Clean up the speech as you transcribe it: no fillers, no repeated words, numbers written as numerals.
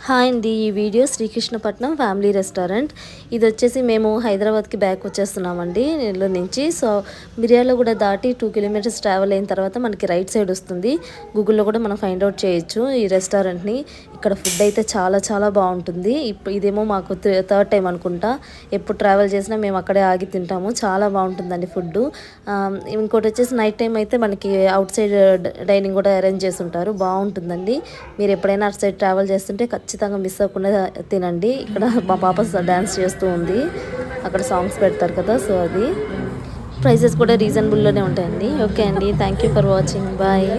Hi అండి, ఈ video Srikrishnapatnam family restaurant. ఇది వచ్చేసి మేము హైదరాబాద్కి బ్యాక్ వచ్చేస్తున్నామండి నెల్లూరు నుంచి. సో మిర్యాలలో కూడా దాటి 2 కిలోమీటర్స్ ట్రావెల్ అయిన తర్వాత మనకి రైట్ సైడ్ వస్తుంది. గూగుల్లో కూడా మనం ఫైండ్ అవుట్ చేయొచ్చు ఈ రెస్టారెంట్ని. ఇక్కడ ఫుడ్ అయితే చాలా చాలా బాగుంటుంది. ఇదేమో మాకు థర్డ్ టైం అనుకుంటా. ఎప్పుడు ట్రావెల్ చేసినా మేము అక్కడే ఆగి తింటాము. చాలా బాగుంటుందండి ఫుడ్. ఇంకోటి వచ్చేసి నైట్ టైం అయితే మనకి అవుట్ సైడ్ డైనింగ్ కూడా అరేంజ్ చేసి ఉంటారు. బాగుంటుందండి. మీరు ఎప్పుడైనా అటు సైడ్ ట్రావెల్ చేస్తుంటే ఖచ్చితంగా మిస్ అవ్వకుండా తినండి. ఇక్కడ మా పాప డ్యాన్స్ చేస్తూ ఉంది. అక్కడ సాంగ్స్ పెడతారు కదా, సో అది. ప్రైసెస్ కూడా రీజనబుల్లోనే ఉంటాయండి. ఓకే అండి, thank you for watching. Bye.